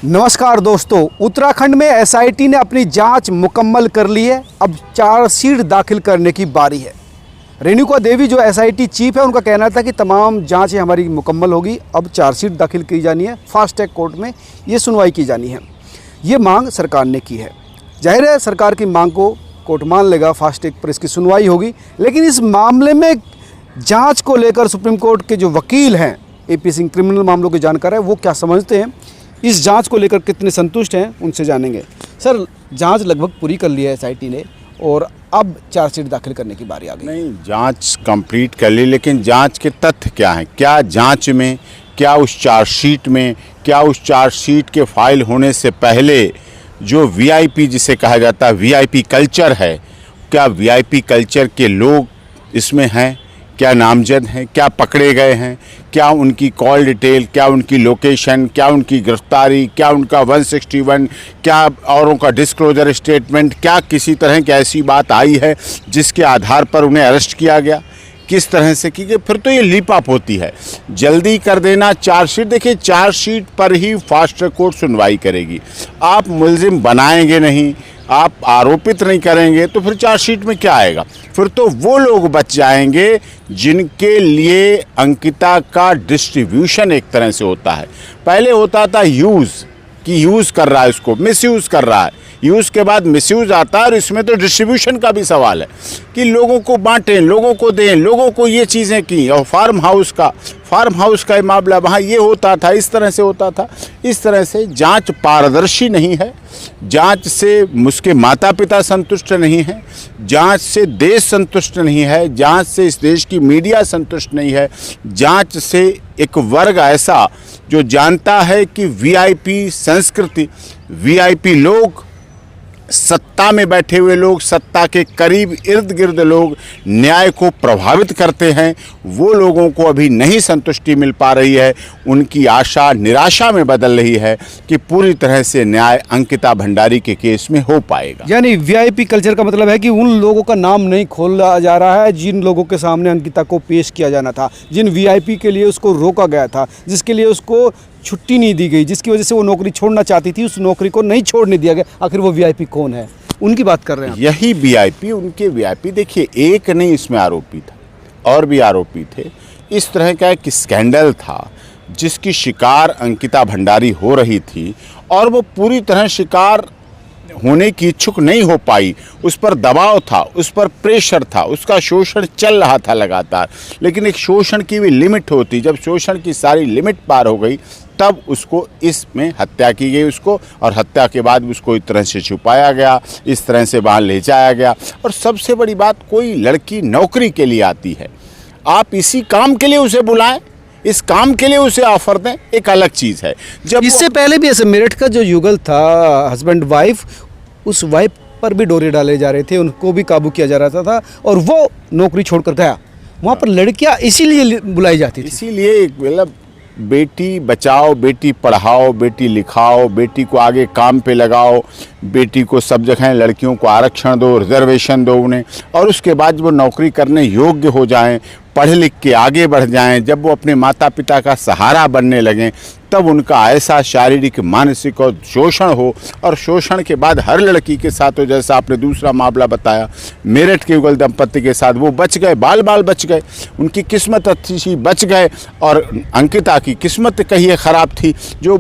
नमस्कार दोस्तों, उत्तराखंड में एसआईटी ने अपनी जांच मुकम्मल कर ली है। अब चार्जशीट दाखिल करने की बारी है। रेणुका देवी जो एसआईटी चीफ है, उनका कहना था कि तमाम जांचें हमारी मुकम्मल होगी, अब चार्जशीट दाखिल की जानी है, फास्ट ट्रैक कोर्ट में ये सुनवाई की जानी है। ये मांग सरकार ने की है। जाहिर है सरकार की मांग को कोर्ट मान लेगा, फास्ट ट्रैक पर इसकी सुनवाई होगी। लेकिन इस मामले में जाँच को लेकर सुप्रीम कोर्ट के जो वकील हैं, AP सिंह क्रिमिनल मामलों के जानकार है, वो क्या समझते हैं, इस जांच को लेकर कितने संतुष्ट हैं, उनसे जानेंगे। सर, जांच लगभग पूरी कर ली है एसआईटी ने और अब चार्जशीट दाखिल करने की बारी आ गई। नहीं, जांच कंप्लीट कर ली, लेकिन जांच के तथ्य क्या हैं? क्या जांच में, क्या उस चार्जशीट में, क्या उस चार्जशीट के फाइल होने से पहले जो VIP जिसे कहा जाता है VIP कल्चर है, क्या VIP कल्चर के लोग इसमें हैं? क्या नामजद हैं? क्या पकड़े गए हैं? क्या उनकी कॉल डिटेल, क्या उनकी लोकेशन, क्या उनकी गिरफ्तारी, क्या उनका 161, क्या औरों का डिस्क्लोजर स्टेटमेंट, क्या किसी तरह की ऐसी बात आई है जिसके आधार पर उन्हें अरेस्ट किया गया? किस तरह से? क्योंकि फिर तो ये लीप अप होती है। जल्दी कर देना चार्जशीट, देखिए चार्जशीट पर ही फास्ट ट्रैक कोर्ट सुनवाई करेगी। आप मुलजिम बनाएंगे नहीं, आप आरोपित नहीं करेंगे तो फिर चार्जशीट में क्या आएगा? फिर तो वो लोग बच जाएंगे जिनके लिए अंकिता का डिस्ट्रीब्यूशन एक तरह से होता है। पहले होता था यूज़, कि यूज़ कर रहा है, उसको मिसयूज़ कर रहा है, यूज़ के बाद मिसयूज़ आता है। और इसमें तो डिस्ट्रीब्यूशन का भी सवाल है कि लोगों को बांटें, लोगों को दें, लोगों को ये चीज़ें की। और फार्म हाउस का मामला वहाँ ये होता था, इस तरह से होता था। इस तरह से जांच पारदर्शी नहीं है, जांच से उसके माता पिता संतुष्ट नहीं हैं, जांच से देश संतुष्ट नहीं है, जांच से इस देश की मीडिया संतुष्ट नहीं है, जांच से एक वर्ग ऐसा जो जानता है कि VIP संस्कृति, VIP लोग, सत्ता में बैठे हुए लोग, सत्ता के करीब इर्द गिर्द लोग न्याय को प्रभावित करते हैं, वो लोगों को अभी नहीं संतुष्टि मिल पा रही है। उनकी आशा निराशा में बदल रही है कि पूरी तरह से न्याय अंकिता भंडारी के केस में हो पाएगा। यानी VIP कल्चर का मतलब है कि उन लोगों का नाम नहीं खोला जा रहा है जिन लोगों के सामने अंकिता को पेश किया जाना था, जिन VIP के लिए उसको रोका गया था, जिसके लिए उसको छुट्टी नहीं दी गई, जिसकी वजह से वो नौकरी छोड़ना चाहती थी, उस नौकरी को नहीं छोड़ने दिया गया। आखिर वो VIP कौन है, उनकी बात कर रहे हैं। यही VIP, उनके VIP, देखिए एक नहीं इसमें आरोपी था, और भी आरोपी थे। इस तरह का एक स्कैंडल था जिसकी शिकार अंकिता भंडारी हो रही थी और वो पूरी तरह शिकार होने की इच्छुक नहीं हो पाई। उस पर दबाव था, उस पर प्रेशर था, उसका शोषण चल रहा था लगातार। लेकिन एक शोषण की भी लिमिट होती, जब शोषण की सारी लिमिट पार हो गई तब उसको इसमें हत्या की गई उसको, और हत्या के बाद उसको इस तरह से छुपाया गया, इस तरह से बाहर ले जाया गया। और सबसे बड़ी बात, कोई लड़की नौकरी के लिए आती है, आप इसी काम के लिए उसे बुलाएं, इस काम के लिए उसे ऑफर दें, एक अलग चीज़ है। जब इससे पहले भी ऐसे मेरठ का जो युगल था, हस्बैंड वाइफ, उस वाइफ पर भी डोरे डाले जा रहे थे, उनको भी काबू किया जा रहा था और वो नौकरी छोड़कर गया। वहाँ पर लड़कियाँ इसीलिए बुलाई जाती थी, इसीलिए मतलब बेटी बचाओ, बेटी पढ़ाओ, बेटी लिखाओ, बेटी को आगे काम पे लगाओ, बेटी को सब जगह लड़कियों को आरक्षण दो, रिजर्वेशन दो उन्हें, और उसके बाद वो नौकरी करने योग्य हो जाएं, पढ़ लिख के आगे बढ़ जाएं, जब वो अपने माता पिता का सहारा बनने लगें, तब उनका ऐसा शारीरिक मानसिक और शोषण हो। और शोषण के बाद हर लड़की के साथ हो, जैसा आपने दूसरा मामला बताया मेरठ के युगल दंपति के साथ, वो बच गए, बाल बाल बच गए, उनकी किस्मत अच्छी सी बच गए। और अंकिता की किस्मत कहिए ख़राब थी, जो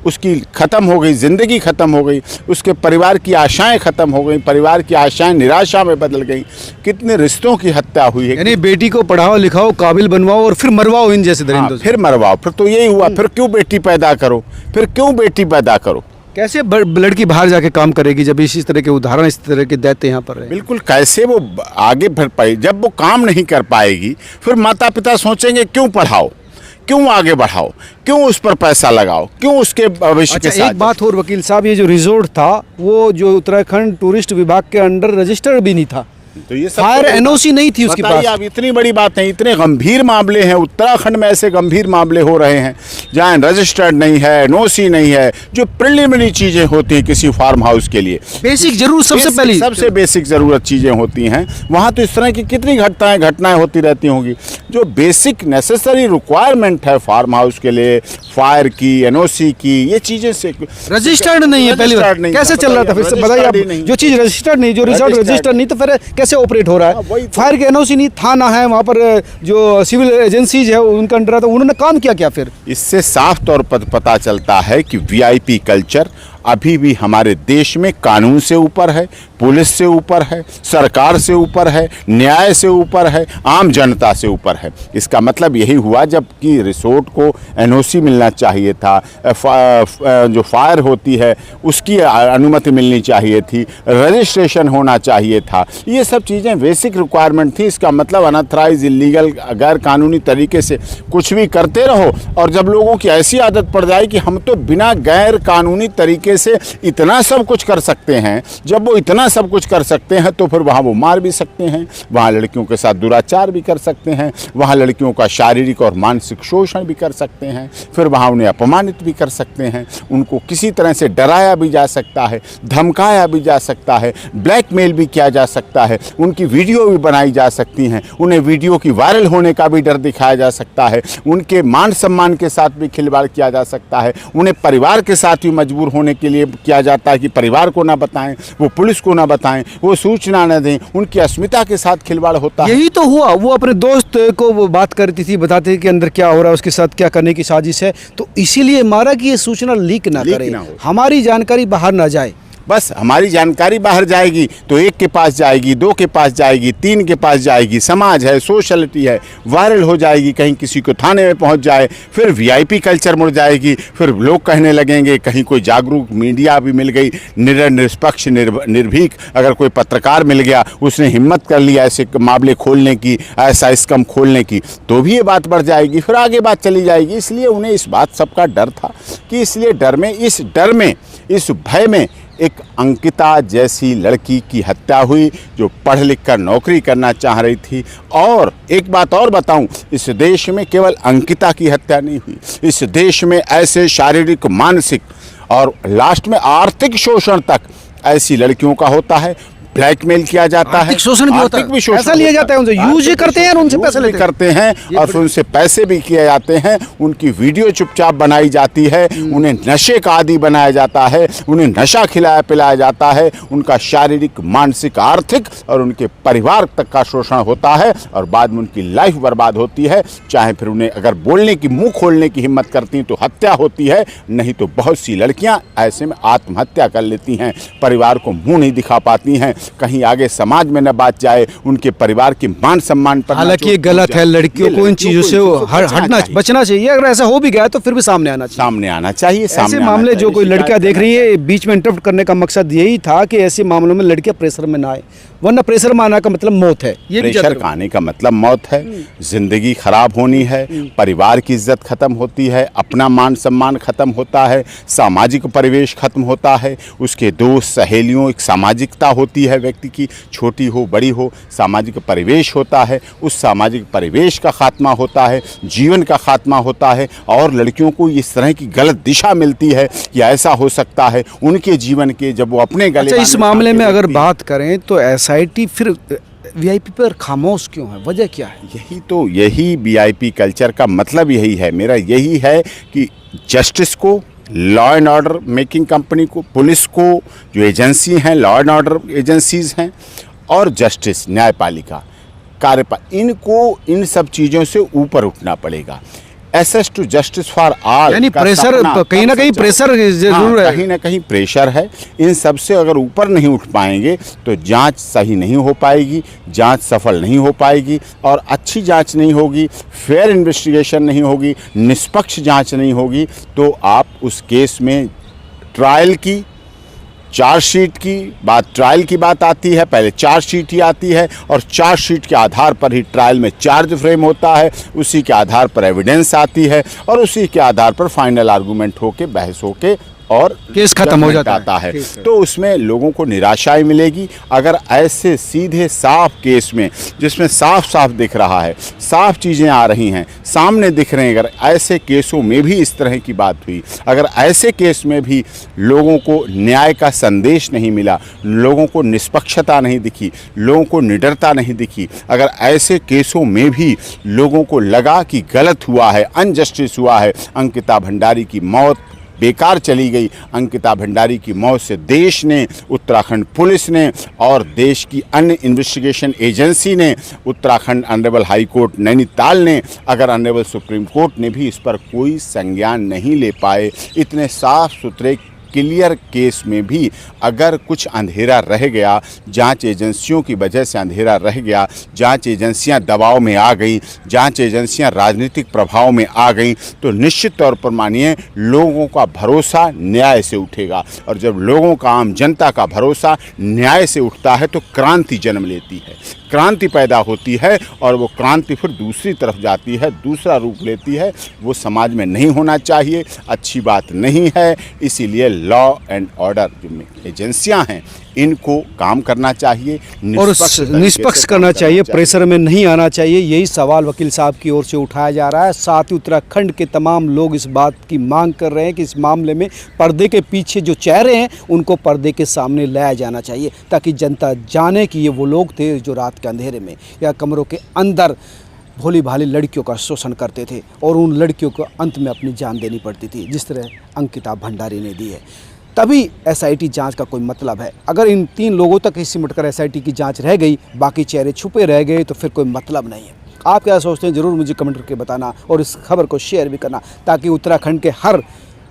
उसकी ख़त्म हो गई, ज़िंदगी ख़त्म हो गई, उसके परिवार की आशाएं ख़त्म हो गई, परिवार की आशाएं निराशा में बदल गई। कितने रिश्तों की हत्या हुई है। यानी बेटी को पढ़ाओ लिखाओ, काबिल बनवाओ और फिर मरवाओ इन जैसे दरिंदों से। फिर मरवाओ, फिर तो यही हुआ। फिर क्यों बेटी पैदा करो, फिर क्यों बेटी पैदा करो? कैसे लड़की बाहर जाके काम करेगी जब इस तरह के उदाहरण, इस तरह के दैत्य यहाँ पर रहे? बिल्कुल, कैसे वो आगे बढ़ पाएगी? जब वो काम नहीं कर पाएगी, फिर माता पिता सोचेंगे क्यों पढ़ाओ, क्यों आगे बढ़ाओ, क्यों उस पर पैसा लगाओ, क्यों उसके भविष्य के साथ। एक बात और वकील साहब, ये जो रिजॉर्ट था वो जो उत्तराखंड टूरिस्ट विभाग के अंडर रजिस्टर्ड भी नहीं था, तो ये सब फायर एनओसी नहीं थी उसके बताइए पास। आप, इतनी बड़ी बात है, इतने गंभीर मामले हैं उत्तराखंड में, ऐसे गंभीर मामले हो रहे हैं जहाँ रजिस्टर्ड नहीं है, एनओसी नहीं है, जो प्रिलिमिनरी चीजें होती हैं किसी फार्म हाउस के लिए, बेसिक जरूर सबसे बेसिक जरूरत चीजें होती हैं, वहाँ तो इस तरह की कितनी घटनाएं होती रहती होंगी। जो बेसिक नेसेसरी रिक्वायरमेंट है फार्म हाउस के लिए, फायर की, एनओसी की, ये चीजें से रजिस्टर्ड नहीं है। पहली बार कैसे चल रहा था, फिर से बताइए आप। जो चीज रजिस्टर्ड नहीं, जो रिजॉर्ट रजिस्टर्ड नहीं, तो फिर कैसे ऑपरेट हो रहा है? फायर के एनओसी नहीं, थाना है वहाँ पर, जो सिविल एजेंसीज है उनका अंडर आता, उन्होंने काम किया क्या फिर? इससे साफ तौर पर पता चलता है कि वीआईपी कल्चर अभी भी हमारे देश में कानून से ऊपर है, पुलिस से ऊपर है, सरकार से ऊपर है, न्याय से ऊपर है, आम जनता से ऊपर है। इसका मतलब यही हुआ जबकि रिसोर्ट को एनओसी मिलना चाहिए था, जो फायर होती है उसकी अनुमति मिलनी चाहिए थी, रजिस्ट्रेशन होना चाहिए था, ये सब चीज़ें बेसिक रिक्वायरमेंट थी। इसका मतलब अनऑथराइज, इलीगल, गैर कानूनी तरीके से कुछ भी करते रहो, और जब लोगों की ऐसी आदत पड़ जाए कि हम तो बिना गैर कानूनी तरीके से इतना सब कुछ कर सकते हैं, जब वो इतना सब कुछ कर सकते हैं तो फिर वहाँ वो मार भी सकते हैं, वहाँ लड़कियों के साथ दुराचार भी कर सकते हैं, वहाँ लड़कियों का शारीरिक और मानसिक शोषण भी कर सकते हैं, फिर वहाँ उन्हें अपमानित भी कर सकते हैं, उनको किसी तरह से डराया भी जा सकता है, धमकाया भी जा सकता है, ब्लैकमेल भी किया जा सकता है, उनकी वीडियो भी बनाई जा सकती हैं, उन्हें वीडियो की वायरल होने का भी डर दिखाया जा सकता है, उनके मान सम्मान के साथ भी खिलवाड़ किया जा सकता है, उन्हें परिवार के साथ भी मजबूर होने के लिए किया जाता है कि परिवार को ना बताएं, वो पुलिस को ना बताएं, वो सूचना न दें, उनकी अस्मिता के साथ खिलवाड़ होता है। यही तो हुआ। वो अपने दोस्त को वो बात करती थी, बताते थे कि अंदर क्या हो रहा है, उसके साथ क्या करने की साजिश है, तो इसीलिए मारा कि ये सूचना लीक ना करे, हमारी जानकारी बाहर ना जाए। बस हमारी जानकारी बाहर जाएगी तो एक के पास जाएगी, दो के पास जाएगी, तीन के पास जाएगी, समाज है, सोशलिटी है, वायरल हो जाएगी, कहीं किसी को थाने में पहुंच जाए, फिर वीआईपी कल्चर मुड़ जाएगी, फिर लोग कहने लगेंगे, कहीं कोई जागरूक मीडिया भी मिल गई, निष्पक्ष निर्भीक अगर कोई पत्रकार मिल गया, उसने हिम्मत कर लिया ऐसे मामले खोलने की, ऐसा स्कम खोलने की, तो भी ये बात बढ़ जाएगी, फिर आगे बात चली जाएगी। इसलिए उन्हें इस बात सबका डर था कि इसलिए इस भय में एक अंकिता जैसी लड़की की हत्या हुई जो पढ़ लिख कर नौकरी करना चाह रही थी। और एक बात और बताऊं, इस देश में केवल अंकिता की हत्या नहीं हुई, इस देश में ऐसे शारीरिक, मानसिक और लास्ट में आर्थिक शोषण तक ऐसी लड़कियों का होता है, ब्लैकमेल किया जाता है, शोषण भी होता है, पैसा लिया जाता है उनसे, यूज करते हैं, उनसे पैसे लेते करते हैं और फिर उनसे पैसे भी किए जाते हैं, उनकी वीडियो चुपचाप बनाई जाती है, उन्हें नशे का आदी बनाया जाता है, उन्हें नशा खिलाया पिलाया जाता है, उनका शारीरिक, मानसिक, आर्थिक और उनके परिवार तक का शोषण होता है और बाद में उनकी लाइफ बर्बाद होती है। चाहे फिर उन्हें अगर बोलने की, मुंह खोलने की हिम्मत करती हैं तो हत्या होती है, नहीं तो बहुत सी लड़कियां ऐसे में आत्महत्या कर लेती हैं, परिवार को मुंह नहीं दिखा पाती हैं, कहीं आगे समाज में न बात जाए, उनके परिवार के मान सम्मान पर। हालांकि ये गलत है, लड़कियों को इन चीजों से हटना, बचना चाहिए। अगर ऐसा हो भी गया तो फिर भी सामने आना चाहिए। ऐसे मामले जो कोई लड़कियां देख रही है, बीच में इंटरप्ट करने का मकसद यही था कि ऐसे मामलों में लड़कियां प्रेशर में ना आए, वरना प्रेशर में आने का मतलब मौत है। ये प्रेशर का आने का मतलब मौत है, जिंदगी खराब होनी है, परिवार की इज्जत खत्म होती है, अपना मान सम्मान खत्म होता है, सामाजिक परिवेश खत्म होता है, उसके दोस्त सहेलियों, एक सामाजिकता होती है व्यक्ति की, छोटी हो बड़ी हो, सामाजिक परिवेश होता है, उस सामाजिक परिवेश का खात्मा होता है, जीवन का खात्मा होता है और लड़कियों को इस तरह की गलत दिशा मिलती है कि ऐसा हो सकता है उनके जीवन के, जब वो अपने गले। अच्छा, इस मामले में अगर बात करें तो एसआईटी फिर वीआईपी पर खामोश क्यों है, वजह क्या है? यही वीआईपी कल्चर का मतलब यही है, मेरा यही है कि जस्टिस को, law and order making company को, पुलिस को, जो एजेंसी हैं, लॉ एंड ऑर्डर एजेंसीज हैं, और जस्टिस, न्यायपालिका, इनको इन सब चीज़ों से ऊपर उठना पड़ेगा। Access to justice for all, यानी प्रेशर, कहीं ना कहीं प्रेशर जरूर है, कहीं ना कहीं प्रेशर है। इन सब से अगर ऊपर नहीं उठ पाएंगे तो जांच सही नहीं हो पाएगी, जांच सफल नहीं हो पाएगी और अच्छी जांच नहीं होगी, फेयर इन्वेस्टिगेशन नहीं होगी, निष्पक्ष जांच नहीं होगी, तो आप उस केस में ट्रायल की, चार्जशीट की ट्रायल की बात आती है, पहले चार्जशीट ही आती है और चार्जशीट के आधार पर ही ट्रायल में चार्ज फ्रेम होता है, उसी के आधार पर एविडेंस आती है और उसी के आधार पर फाइनल आर्गूमेंट होके, बहस होके और केस खत्म हो judgment जाता है। आता है, ठीक है। तो उसमें लोगों को निराशा ही मिलेगी। अगर ऐसे सीधे साफ केस में, जिसमें साफ साफ दिख रहा है, साफ चीज़ें आ रही हैं, सामने दिख रहे हैं, अगर ऐसे केसों में भी इस तरह की बात हुई, अगर ऐसे केस में भी लोगों को न्याय का संदेश नहीं मिला, लोगों को निष्पक्षता नहीं दिखी, लोगों को निडरता नहीं दिखी, अगर ऐसे केसों में भी लोगों को लगा कि गलत हुआ है, अनजस्टिस हुआ है, अंकिता भंडारी की मौत बेकार चली गई, अंकिता भंडारी की मौत से देश ने, उत्तराखंड पुलिस ने और देश की अन्य इन्वेस्टिगेशन एजेंसी ने, Uttarakhand honourable high court Nainital ने, अगर ऑनरेबल सुप्रीम कोर्ट ने भी इस पर कोई संज्ञान नहीं ले पाए, इतने साफ सुथरे क्लियर केस में भी अगर कुछ अंधेरा रह गया, जांच एजेंसियों की वजह से अंधेरा रह गया, जांच एजेंसियां दबाव में आ गई, जांच एजेंसियां राजनीतिक प्रभाव में आ गई, तो निश्चित तौर पर मानिए लोगों का भरोसा न्याय से उठेगा। और जब लोगों का, आम जनता का भरोसा न्याय से उठता है तो क्रांति जन्म लेती है, क्रांति पैदा होती है, और वो क्रांति फिर दूसरी तरफ जाती है, दूसरा रूप लेती है। वो समाज में नहीं होना चाहिए, अच्छी बात नहीं है। इसीलिए लॉ एंड ऑर्डर जो एजेंसियां हैं, इनको काम करना चाहिए और तरीके निष्पक्ष से करना काम चाहिए, प्रेशर में नहीं आना चाहिए। यही सवाल वकील साहब की ओर से उठाया जा रहा है। साथ ही उत्तराखंड के तमाम लोग इस बात की मांग कर रहे हैं कि इस मामले में पर्दे के पीछे जो चेहरे हैं उनको पर्दे के सामने लाया जाना चाहिए, ताकि जनता जाने कि ये वो लोग थे जो रात के अंधेरे में या कमरों के अंदर भोली भाली लड़कियों का शोषण करते थे और उन लड़कियों को अंत में अपनी जान देनी पड़ती थी, जिस तरह अंकिता भंडारी ने दी है। तभी एसआईटी जांच का कोई मतलब है। अगर इन 3 लोगों तक ही सिमटकर एसआईटी की जांच रह गई, बाकी चेहरे छुपे रह गए, तो फिर कोई मतलब नहीं है। आप क्या सोचते हैं, ज़रूर मुझे कमेंट करके बताना और इस खबर को शेयर भी करना, ताकि उत्तराखंड के हर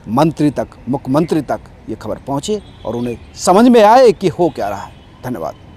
मंत्री तक, मुख्यमंत्री तक ये खबर पहुँचे और उन्हें समझ में आए कि हो क्या रहा है। धन्यवाद।